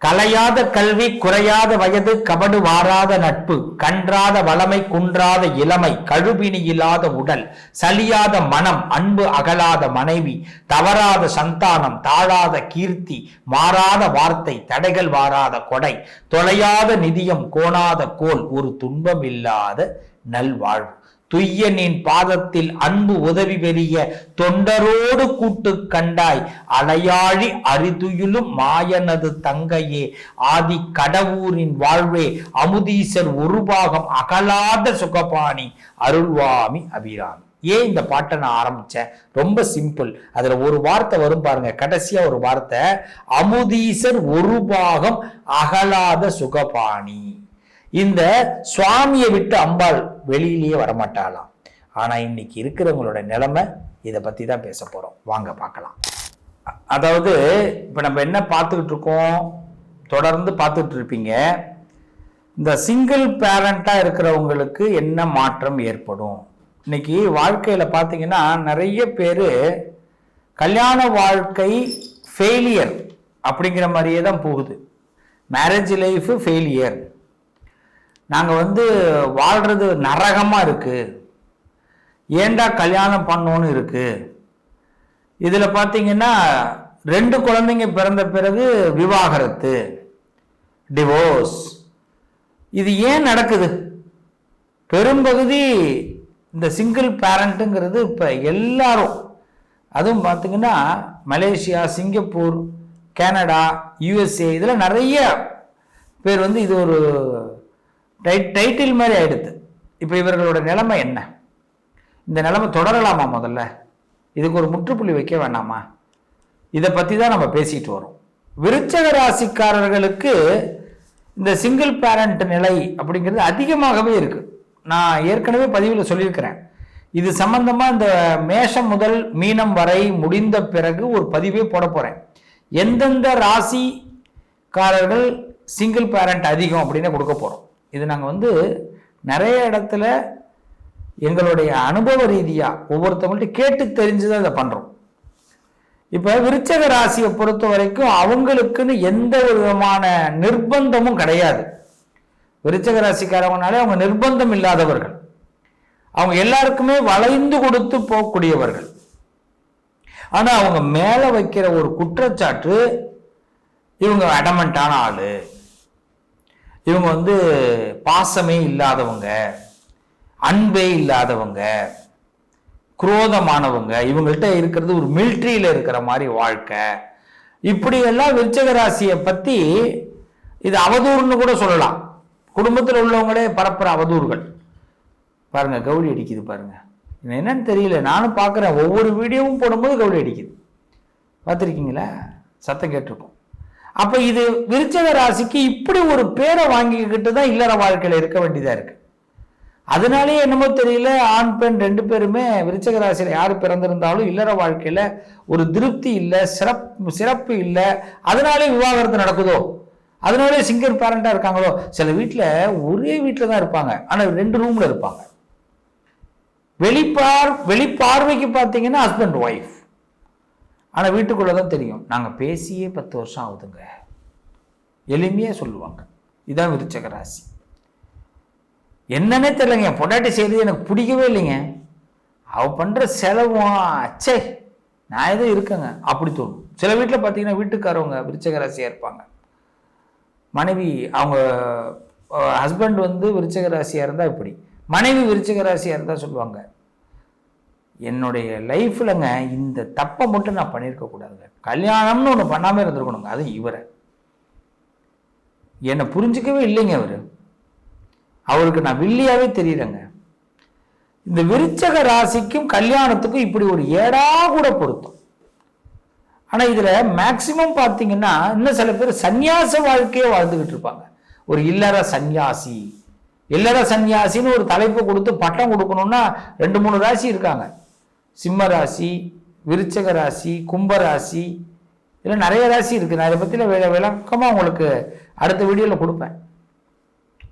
கலையாத கல்வி, குறையாத வயது, கபடு வாராத நட்பு, கன்றாத வளமை, குன்றாத இளமை, கழுபிணி இல்லாத உடல், சலியாத மனம், அன்பு அகலாத மனைவி, தவறாத சந்தானம், தாழாத கீர்த்தி, மாறாத வார்த்தை, தடைகள் வாராத கொடை, தொலையாத நிதியம், கோணாத கோல், ஒரு துன்பம் இல்லாத நல்வாழ்வு, துய்யனின் பாதத்தில் அன்பு உதவி பெரிய தொண்டரோடு கூட்டு கண்டாய், அலையாழி அரிதுயிலும் மாயனது தங்கையே, ஆதி கடவுரின் வாழ்வே, அமுதீசர் ஒரு பாகம் அகலாத சுகபாணி, அருள்வாமி அபிராமி. ஏன் இந்த பாட்டை நான் ஆரம்பிச்சேன்? ரொம்ப சிம்பிள். அதுல ஒரு வார்த்தை வரும் பாருங்க, கடைசியா ஒரு வார்த்தை, அமுதீசர் ஒரு பாகம் அகலாத சுகபாணி. இந்த சுவாமியை விட்டு அம்பாள் வெளியிலேயே வரமாட்டாளாம். ஆனா இன்னைக்கு இருக்கிறவங்களோட நிலைமை இதை பத்தி தான் பேச போறோம். வாங்க பார்க்கலாம். அதாவது இப்ப நம்ம என்ன பார்த்துக்கிட்டு இருக்கோம், தொடர்ந்து பார்த்துட்டு இருப்பீங்க, இந்த சிங்கிள் பேரண்டா இருக்கிறவங்களுக்கு என்ன மாற்றம் ஏற்படும். இன்னைக்கு வாழ்க்கையில பார்த்தீங்கன்னா நிறைய பேர் கல்யாண வாழ்க்கை ஃபெயிலியர் அப்படிங்கிற மாதிரியே தான் போகுது. மேரேஜ் லைஃப் ஃபெயிலியர், நாங்கள் வாழ்றது நரகமாக இருக்குது, ஏண்டா கல்யாணம் பண்ணோன்னு இருக்குது. இதில் பார்த்தீங்கன்னா 2 குழந்தைங்க பிறந்த பிறகு விவாகரத்து, டிவோர்ஸ். இது ஏன் நடக்குது? பெரும்பகுதி இந்த சிங்கிள் பேரண்ட்டுங்கிறது இப்போ எல்லாரும், அதுவும் பார்த்தீங்கன்னா மலேசியா, சிங்கப்பூர், கனடா, யூஎஸ்ஏ, இதில் நிறைய பேர் இது ஒரு டைட்டில் மாதிரி ஆயிடுது. இப்போ இவர்களோட நிலைமை என்ன? இந்த நிலைமை தொடரலாமா? முதல்ல இதுக்கு ஒரு முற்றுப்புள்ளி வைக்க வேண்டாமா? இதை பற்றி தான் நம்ம பேசிட்டு வரோம். விருச்சக ராசிக்காரர்களுக்கு இந்த சிங்கிள் பேரண்ட் நிலை அப்படிங்கிறது அதிகமாகவே இருக்கு. நான் ஏற்கனவே பதிவில் சொல்லியிருக்கிறேன். இது சம்பந்தமா இந்த மேஷம் முதல் மீனம் வரை முடிந்த பிறகு ஒரு பதிவே போட போறேன். எந்தெந்த ராசிக்காரர்கள் சிங்கிள் பேரண்ட் அதிகம் அப்படின்னு கொடுக்க போறோம். இது நாங்கள் நிறைய இடத்துல எங்களுடைய அனுபவ ரீதியாக ஒவ்வொருத்தவங்கள்ட்ட கேட்டு தெரிஞ்சுதான் இதை பண்ணுறோம். இப்போ விருச்சக ராசியை பொறுத்த வரைக்கும் அவங்களுக்குன்னு எந்த ஒரு விதமான நிர்பந்தமும் கிடையாது. விருச்சக ராசிக்காரவங்கனாலே அவங்க நிர்பந்தம் இல்லாதவர்கள், அவங்க எல்லாருக்குமே வளைந்து கொடுத்து போகக்கூடியவர்கள். ஆனால் அவங்க மேலே வைக்கிற ஒரு குற்றச்சாட்டு, இவங்க அடமெண்டான ஆளு, இவங்க பாசமே இல்லாதவங்க, அன்பே இல்லாதவங்க, குரோதமானவங்க, இவங்கள்ட்ட இருக்கிறது ஒரு மிலிட்ரியில இருக்கிற மாதிரி வாழ்க்கை, இப்படி எல்லாம் விருச்சக ராசியை பத்தி இது அவதூறுன்னு கூட சொல்லலாம். குடும்பத்தில் உள்ளவங்களே பரப்புற அவதூறுகள். பாருங்க, கவுளி அடிக்குது பாருங்க. என்னன்னு தெரியல, நானும் பார்க்குறேன், ஒவ்வொரு வீடியோவும் போடும்போது கவுளி அடிக்குது. பார்த்துருக்கீங்களா? சத்தம் கேட்டிருக்கோம். அப்ப இது விருச்சக ராசிக்கு இப்படி ஒரு பேரை வாங்கிக்கிட்டு தான் இல்லற வாழ்க்கையில இருக்க வேண்டியதா இருக்கு. அதனாலேயே என்னமோ தெரியல, ஆண் பெண் 2 பேருமே விருச்சக ராசியில யாரு பிறந்திருந்தாலும் இல்லற வாழ்க்கையில ஒரு திருப்தி இல்லை, சிறப்பு இல்லை. அதனாலே விவாகரத்து நடக்குதோ, அதனாலே சிங்கிள் பேரண்டா இருக்காங்களோ. சில வீட்டுல ஒரே வீட்டுல தான் இருப்பாங்க, ஆனா 2 ரூம்ல இருப்பாங்க. வெளிப்பார்வைக்கு பார்த்தீங்கன்னா ஹஸ்பண்ட் ஒய்ஃப், ஆனால் வீட்டுக்குள்ளதான் தெரியும் நாங்கள் பேசியே 10 வருஷம் ஆகுதுங்க, எளிமையா சொல்லுவாங்க. இதான் விருச்சக ராசி. என்னன்னே தெரியலங்க, என் பொண்டாட்டி செய்யறது எனக்கு பிடிக்கவே இல்லைங்க, அவ பண்ற செலவும் அச்சே நான் ஏதோ இருக்கேங்க அப்படி தோணும். சில வீட்டில் பார்த்தீங்கன்னா வீட்டுக்காரவங்க விருச்சக ராசியா இருப்பாங்க, மனைவி அவங்க ஹஸ்பண்ட் விருச்சக ராசியா இருந்தா இப்படி, மனைவி விருச்சக ராசியா இருந்தா சொல்லுவாங்க, என்னுடைய லைஃப்லங்க இந்த தப்பை மட்டும் நான் பண்ணியிருக்க கூடாதுங்க, கல்யாணம்னு ஒன்று பண்ணாமல் இருந்திருக்கணுங்க. அது இவரை என்னை புரிஞ்சிக்கவே இல்லைங்க. அவருக்கு நான் வில்லியாவே தெரியறேங்க. இந்த விருச்சக ராசிக்கும் கல்யாணத்துக்கும் இப்படி ஒரு ஏடா கூட பொருத்தம். ஆனா இதுல மேக்சிமம் பார்த்தீங்கன்னா இன்னும் சில பேர் சன்னியாச வாழ்க்கையே வாழ்ந்துகிட்டு இருப்பாங்க. ஒரு இல்லற சன்னியாசி, இல்லற சன்னியாசின்னு ஒரு தலைப்பு கொடுத்து பட்டம் கொடுக்கணும்னா 2-3 ராசி இருக்காங்க. சிம்ம ராசி, விருச்சக ராசி, கும்பராசி, இதில் நிறைய ராசி இருக்கு. நான் இதை பற்றி விளக்கமாக உங்களுக்கு அடுத்த வீடியோவில் கொடுப்பேன்,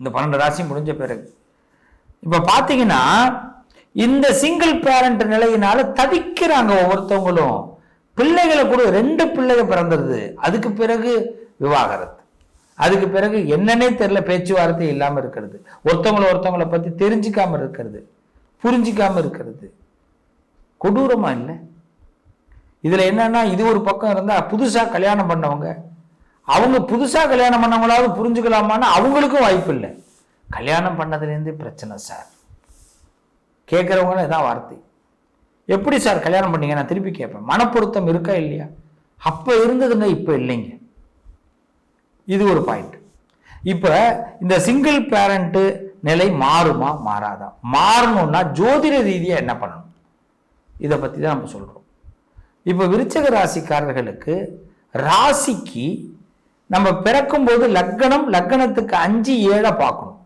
இந்த 12 ராசி முடிஞ்ச பிறகு. இப்போ பார்த்தீங்கன்னா இந்த சிங்கிள் பேரண்ட் நிலையினால தவிக்கிறாங்க ஒவ்வொருத்தவங்களும். பிள்ளைகளை கூட 2 பிள்ளைகள் பிறந்துருது, அதுக்கு பிறகு விவாகரத்து. அதுக்கு பிறகு என்னன்னே தெரியல, பேச்சுவார்த்தை இல்லாமல் இருக்கிறது, ஒருத்தவங்களை பத்தி தெரிஞ்சுக்காம இருக்கிறது, புரிஞ்சிக்காம இருக்கிறது. கொடூரமா இல்லை? இதுல என்னன்னா, இது ஒரு பக்கம் இருந்தா புதுசா கல்யாணம் பண்ணவங்க, அவங்க புதுசா கல்யாணம் பண்ணவங்களாவது புரிஞ்சுக்கலாமான்னு அவங்களுக்கும் வாய்ப்பு இல்லை. கல்யாணம் பண்ணதுலேருந்து பிரச்சனை சார். கேட்குறவங்களும் இதான் வார்த்தை. எப்படி சார் கல்யாணம் பண்ணீங்க? நான் திருப்பி கேட்பேன், மனப்பொருத்தம் இருக்கா இல்லையா? அப்ப இருந்ததுங்க, இப்ப இல்லைங்க. இது ஒரு பாயிண்ட். இப்ப இந்த சிங்கிள் பேரண்ட் நிலை மாறுமா மாறாதா? மாறணும்னா ஜோதிட ரீதியா என்ன பண்ணணும், இதை பத்தி தான் நம்ம சொல்றோம். இப்ப விருச்சக ராசிக்காரர்களுக்கு ராசிக்கு நம்ம பிறக்கும் போது லக்னம், லக்னத்துக்கு 5, 7 பார்க்கணும்.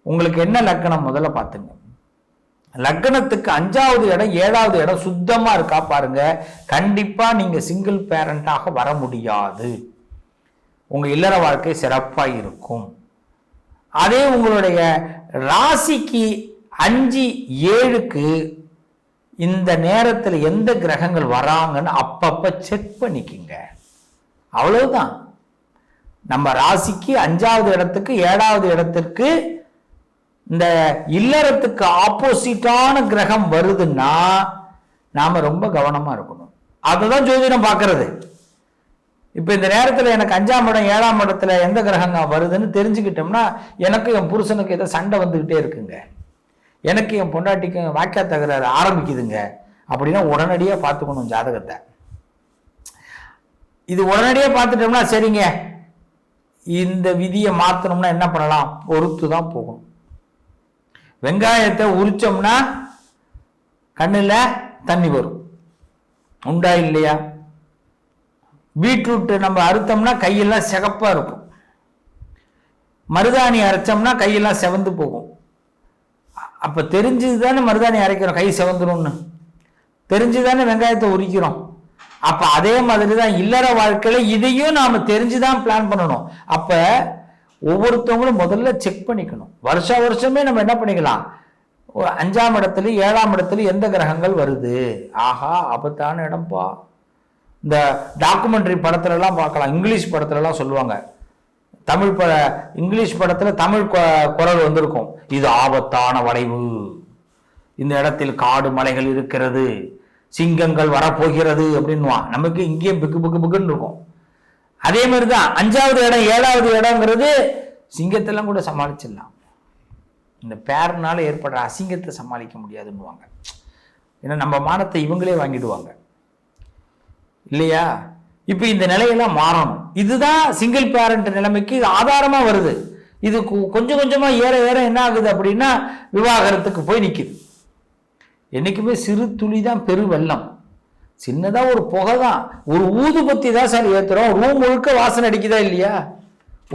உங்களுக்கு என்ன லக்னம் முதல்ல பார்த்துங்க. லக்னத்துக்கு 5வது இடம் 7வது இடம் சுத்தமா இருக்கா பாருங்க. கண்டிப்பா நீங்க சிங்கிள் பேரண்டாக வர முடியாது. உங்க இல்லற வாழ்க்கை சிறப்பாக இருக்கும். அதே உங்களுடைய ராசிக்கு 5, 7க்கு இந்த நேரத்தில் எந்த கிரகங்கள் வராங்கன்னு அப்பப்ப செக் பண்ணிக்கிங்க. அவ்வளவுதான். நம்ம ராசிக்கு 5வது இடத்துக்கு 7வது இடத்திற்கு இந்த இல்லறத்துக்கு ஆப்போசிட்டான கிரகம் வருதுன்னா நாம ரொம்ப கவனமா இருக்கணும். அதுதான் ஜோதிடம் பார்க்கறது. இப்ப இந்த நேரத்தில் எனக்கு 5ஆம் இடம் 7ஆம் இடத்துல எந்த கிரகங்க வருதுன்னு தெரிஞ்சுக்கிட்டோம்னா, எனக்கு என் புருஷனுக்கு ஏதோ சண்டை வந்துகிட்டே இருக்குங்க, எனக்கு என் பொண்டாட்டிக்கும் வாக்கியா தகராறு ஆரம்பிக்குதுங்க அப்படின்னா உடனடியாக பார்த்துக்கணும் ஜாதகத்தை. இது உடனடியாக பார்த்துட்டோம்னா சரிங்க, இந்த விதியை மாற்றணும்னா என்ன பண்ணலாம், பொறுத்து தான் போகணும். வெங்காயத்தை உரிச்சோம்னா கண்ணுல தண்ணி வரும், உண்டா இல்லையா? பீட்ரூட் நம்ம அறுத்தோம்னா கையெல்லாம் சிகப்பா இருக்கும், மருதாணி அரைச்சோம்னா கையெல்லாம் செவந்து போகும். அப்ப தெரிஞ்சுதானே மருதாணி அரைக்கிறோம், கை செவந்துரும்னு தெரிஞ்சுதானே வெங்காயத்தை உரிக்கிறோம். அப்ப அதே மாதிரிதான் இல்லற வாழ்க்கையில இதையும் நாம தெரிஞ்சுதான் பிளான் பண்ணணும். அப்ப ஒவ்வொருத்தவங்களும் முதல்ல செக் பண்ணிக்கணும். வருஷமே நம்ம என்ன பண்ணிக்கலாம், 5ஆம் இடத்துல 7ஆம் இடத்துல எந்த கிரகங்கள் வருது, ஆஹா ஆபத்தான இடம்பா. இந்த டாக்குமெண்ட்ரி படத்துல எல்லாம் பார்க்கலாம், இங்கிலீஷ் படத்துல எல்லாம் சொல்லுவாங்க, இங்கிலீஷ் படத்துல தமிழ் குரல் வந்திருக்கும், இது ஆபத்தான வளைவு, இந்த இடத்தில் காடு மலைகள் இருக்கிறது, சிங்கங்கள் வரப்போகிறது அப்படின்னுவான். நமக்கு இங்கேயும் பிக்கு பிக்கு பிக்குன்னு இருக்கும். அதே மாதிரிதான் 5வது இடம் 7வது இடம்ங்கிறது சிங்கத்தெல்லாம் கூட சமாளிச்சிடலாம், இந்த பேர்னால ஏற்படுற அசிங்கத்தை சமாளிக்க முடியாதுன்னுவாங்க. ஏன்னா நம்ம மானத்தை இவங்களே வாங்கிடுவாங்க இல்லையா? இப்ப இந்த நிலையெல்லாம் மாறணும். இதுதான் சிங்கிள் பேரண்ட் நிலைமைக்கு ஆதாரமா வருது. இது கொஞ்சம் கொஞ்சமா ஏற ஏற என்ன ஆகுது அப்படின்னா விவாகரத்துக்கு போய் நிக்குது. என்னைக்குமே சிறு துளி தான் பெரு வெள்ளம். சின்னதா ஒரு புகை தான், ஒரு ஊதுபத்தி தான் சார் ஏத்துறோம், ரூம் முழுக்க வாசனை அடிக்குதா இல்லையா?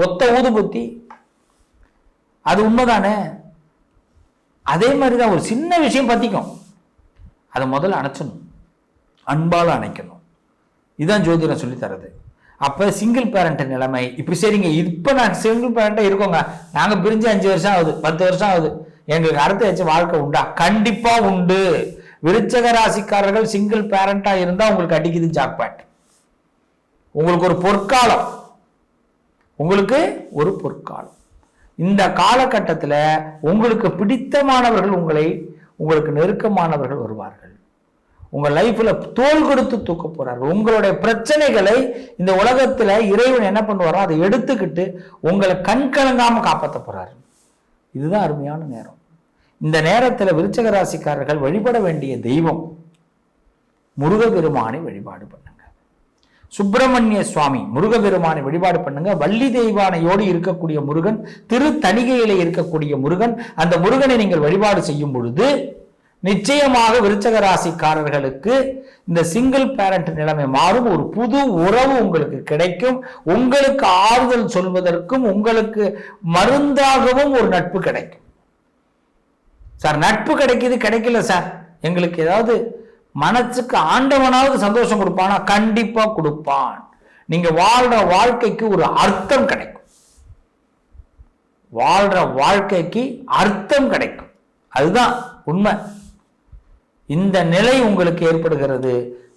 ஒத்த ஊதுபத்தி, அது உண்மைதானே? அதே மாதிரிதான் ஒரு சின்ன விஷயம் பத்திக்கும், அதை முதல்ல அணைச்சணும், அன்பால அணைக்கணும். இதுதான் ஜோதிடம் சொல்லி தரது. அப்ப சிங்கிள் பேரண்ட் நிலைமை இப்படி சரிங்க. இப்ப நான் சிங்கிள் பேரண்டா இருக்கோங்க, நாங்க பிரிஞ்சு 5 வருஷம் ஆகுது, 10 வருஷம் ஆகுது, எங்களுக்கு அடுத்த வச்சு வாழ்க்கை உண்டா? கண்டிப்பா உண்டு. விருச்சக ராசிக்காரர்கள் சிங்கிள் பேரண்டா இருந்தா உங்களுக்கு அடிக்குது ஜாக்பாட். உங்களுக்கு ஒரு பொற்காலம், உங்களுக்கு ஒரு பொற்காலம். இந்த காலகட்டத்தில் உங்களுக்கு பிடித்தமானவர்கள், உங்களுக்கு நெருக்கமானவர்கள் வருவார்கள். உங்க லைஃப்ல தோள் கொடுத்து தூக்க போறார்கள். உங்களுடைய பிரச்சனைகளை இந்த உலகத்துல இறைவன் என்ன பண்ணுவாரோ அதை எடுத்துக்கிட்டு உங்களை கண் கலங்காம காப்பாற்ற போறாரு. இதுதான் அருமையான நேரம். இந்த நேரத்தில் விருச்சக ராசிக்காரர்கள் வழிபட வேண்டிய தெய்வம் முருகபெருமானை வழிபாடு பண்ணுங்க. சுப்பிரமணிய சுவாமி முருகபெருமானை வழிபாடு பண்ணுங்க. வள்ளி தெய்வானையோடு இருக்கக்கூடிய முருகன், திருத்தணிகையில இருக்கக்கூடிய முருகன், அந்த முருகனை நீங்கள் வழிபாடு செய்யும் பொழுது நிச்சயமாக விருச்சக ராசிக்காரர்களுக்கு இந்த சிங்கிள் பேரண்ட் நிலைமை மாறும். ஒரு புது உறவு உங்களுக்கு கிடைக்கும். உங்களுக்கு ஆறுதல் சொல்வதற்கும் உங்களுக்கு மருந்தாகவும் ஒரு நட்பு கிடைக்கும். சார் நட்பு கிடைக்குது, கிடைக்கல சார், எங்களுக்கு ஏதாவது மனசுக்கு ஆண்டவனாவது சந்தோஷம் கொடுப்பானா? கண்டிப்பா கொடுப்பான். நீங்க வாழ்ற வாழ்க்கைக்கு ஒரு அர்த்தம் கிடைக்கும், வாழ்ற வாழ்க்கைக்கு அர்த்தம் கிடைக்கும். அதுதான் உண்மை. இந்த நிலை உங்களுக்கு ஏற்படுகிறது.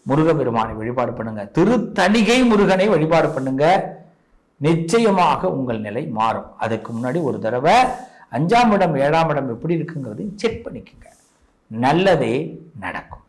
முருகபெருமானை வழிபாடு பண்ணுங்க. திருத்தணிகை முருகனை வழிபாடு பண்ணுங்க. நிச்சயமாக உங்கள் நிலை மாறும். அதுக்கு முன்னாடி ஒரு தடவை 5ஆம் இடம் 7ஆம் இடம் எப்படி இருக்குங்கிறதையும் செக் பண்ணிக்கோங்க. நல்லதே நடக்கும்.